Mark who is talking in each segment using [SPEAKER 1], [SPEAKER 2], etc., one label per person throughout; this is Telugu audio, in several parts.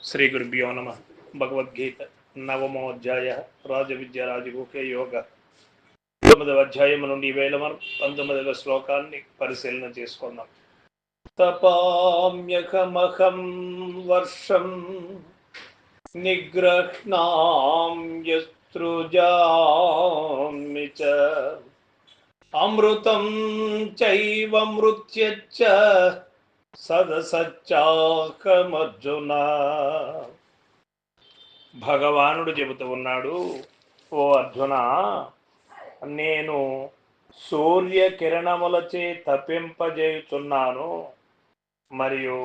[SPEAKER 1] శ్రీ గురుభ్యో నమ. భగవద్గీత నవమోధ్యాయ రాజవిద్య రాజగుహ్య యోగ 9వ అధ్యాయం నుండి ఈవేళ మనం 19వ శ్లోకాన్ని పరిశీలన చేసుకుందాం. తపామ్యహమహం వర్షం నిగ్రహ్ణామ్యస్త్రుజామి చ అమృతం చైవ మృత్యచ్చ సదసచ్చాకమర్జున. భగవానుడు చెబుతూ ఉన్నాడు, ఓ అర్జున, నేను సూర్య కిరణములచే తప్పింపజేయుతున్నాను, మరియు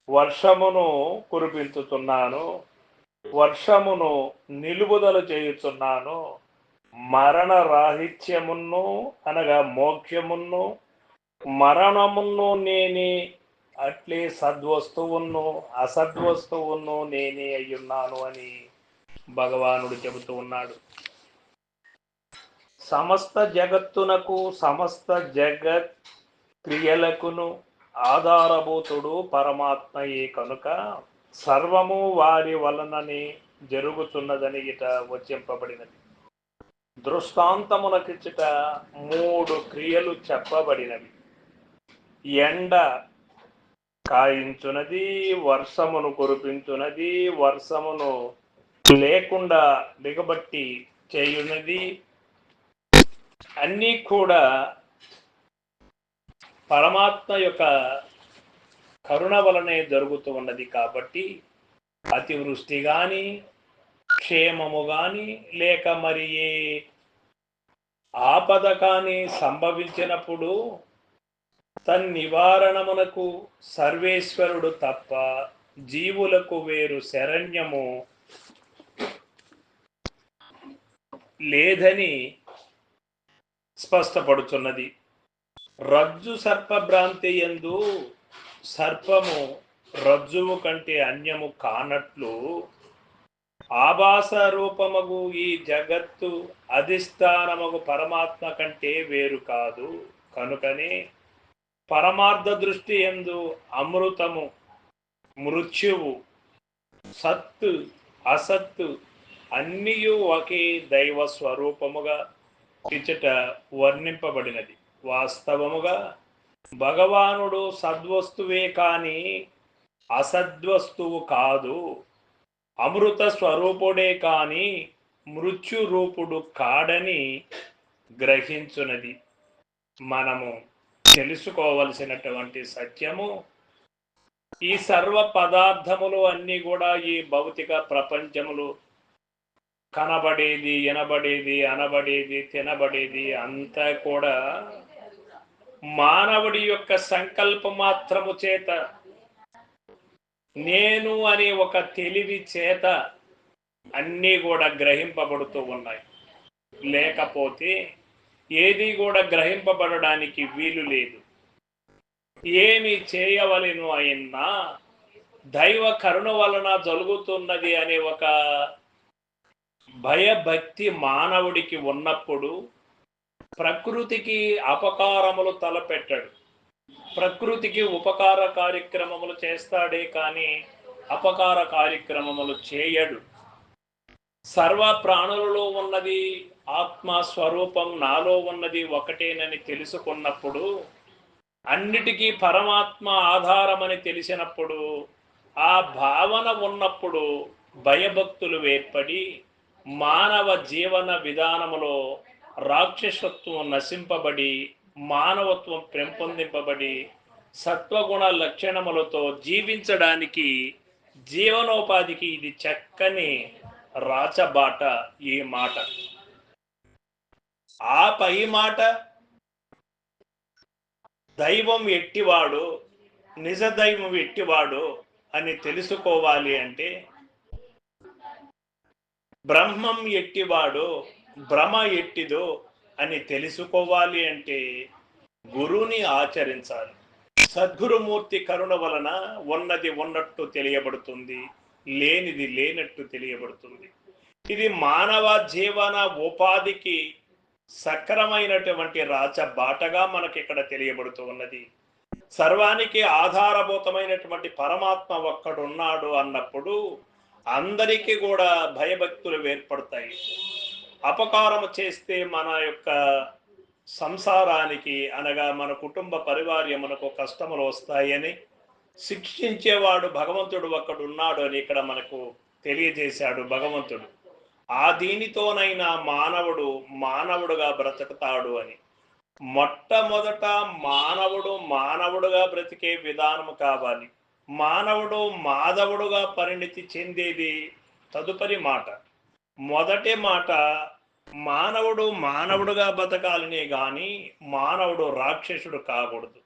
[SPEAKER 1] వర్షమును కురిపించుతున్నాను, వర్షమును నిలుపుదల చేయుతున్నాను, మరణ రాహిత్యమును అనగా మోక్షమును మరణమును నేనే, అట్లే సద్వస్తువును అసద్వస్తువును నేనే అయ్యున్నాను అని భగవానుడు చెబుతూ ఉన్నాడు. సమస్త జగత్తునకు సమస్త జగత్ క్రియలకును ఆధారభూతుడు పరమాత్మయే కనుక సర్వము వారి వలననే జరుగుతున్నదని ఇట వచింపబడినది. దృష్టాంతమునకిచ్చుట 3 క్రియలు చెప్పబడినవి. ఎండ కాయించునది, వర్షమును కురిపించునది, వర్షమును లేకుండా దిగబట్టి చేయునది, అన్నీ కూడా పరమాత్మ యొక్క కరుణ వలనే జరుగుతూ ఉన్నది. కాబట్టి అతివృష్టి కానీ క్షేమము కానీ లేక మరి ఏ ఆపద కానీ సంభవించినప్పుడు తన్నివారణమునకు సర్వేశ్వరుడు తప్ప జీవులకు వేరు శరణ్యము లేదని స్పష్టపడుచున్నది. రజ్జు సర్పభ్రాంతి యందు సర్పము రజ్జువు కంటే అన్యము కానట్లు ఆభాస రూపమగు ఈ జగత్తు అధిష్టానమగు పరమాత్మ కంటే వేరు కాదు. కనుకనే పరమార్థ దృష్టి యందు అమృతము, మృత్యువు, సత్తు, అసత్తు అన్నియు ఒకే దైవ స్వరూపముగా ఇచ్చట వర్ణింపబడినది. వాస్తవముగా భగవానుడు సద్వస్తువే కాని అసద్వస్తువు కాదు, అమృత స్వరూపుడే కాని మృత్యు రూపుడు కాడని గ్రహించున్నది. మనము తెలుసుకోవలసినటువంటి సత్యము, ఈ సర్వ పదార్థములు అన్నీ కూడా ఈ భౌతిక ప్రపంచములు కనబడేది, వినబడేది, అనబడేది, తినబడేది అంతా కూడా మానవుడి యొక్క సంకల్ప మాత్రము చేత, నేను అనే ఒక తెలివి చేత అన్నీ కూడా గ్రహింపబడుతూ ఉన్నాయి. లేకపోతే ఏది కూడా గ్రహింపబడడానికి వీలు లేదు. ఏమి చేయవలెను అయినా దైవ కరుణ వలన జరుగుతున్నది అనే ఒక భయభక్తి మానవుడికి ఉన్నప్పుడు ప్రకృతికి అపకారములు తలపెట్టడు. ప్రకృతికి ఉపకార కార్యక్రమములు చేస్తాడే కానీ అపకార కార్యక్రమములు చేయడు. సర్వ ప్రాణులలో ఉన్నది ఆత్మ స్వరూపం, నాలో ఉన్నది ఒకటేనని తెలుసుకున్నప్పుడు, అన్నిటికీ పరమాత్మ ఆధారమని తెలిసినప్పుడు, ఆ భావన ఉన్నప్పుడు భయభక్తులు ఏర్పడి మానవ జీవన విధానములో రాక్షసత్వం నశింపబడి మానవత్వం పెంపొందింపబడి సత్వగుణ లక్షణములతో జీవించడానికి, జీవనోపాధికి ఇది చక్కని రాచబాట ఈ మాట. ఆ పై మాట, దైవం ఎట్టివాడు, నిజ దైవం ఎట్టివాడు అని తెలుసుకోవాలి అంటే, బ్రహ్మం ఎట్టివాడు, భ్రమ ఎట్టిదో అని తెలుసుకోవాలి అంటే గురువుని ఆచరించాలి. సద్గురుమూర్తి కరుణ వలన ఉన్నది ఉన్నట్టు తెలియబడుతుంది, లేనిది లేనట్టు తెలియబడుతుంది. ఇది మానవ జీవన ఉపాధికి సక్రమైనటువంటి రాచబాటగా మనకి ఇక్కడ తెలియబడుతూ ఉన్నది. సర్వానికి ఆధారభూతమైనటువంటి పరమాత్మ ఒక్కడున్నాడు అన్నప్పుడు అందరికీ కూడా భయభక్తులు ఏర్పడతాయి. అపకారం చేస్తే మన యొక్క సంసారానికి అనగా మన కుటుంబ పరివార్యమునకు కష్టములు వస్తాయని, శిక్షించేవాడు భగవంతుడు ఒక్కడున్నాడు అని ఇక్కడ మనకు తెలియజేశాడు భగవంతుడు. ఆ దీనితోనైనా మానవుడు మానవుడుగా బ్రతుకుతాడు అని. మొట్టమొదట మానవుడు మానవుడుగా బ్రతికే విధానము కావాలి. మానవుడు మాధవుడుగా పరిణితి చెందేది తదుపరి మాట. మొదటి మాట, మానవుడు మానవుడుగా బతకాలనే గాని మానవుడు రాక్షసుడు కాకూడదు,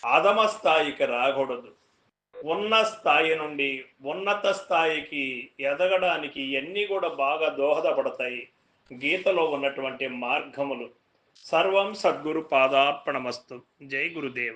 [SPEAKER 1] అధమ స్థాయికి రాకూడదు. ఉన్న స్థాయి నుండి ఉన్నత స్థాయికి ఎదగడానికి ఇవన్నీ కూడా బాగా దోహదపడతాయి గీతలో ఉన్నటువంటి మార్గములు. సర్వం సద్గురు పాదార్పణమస్తు. జై గురుదేవ.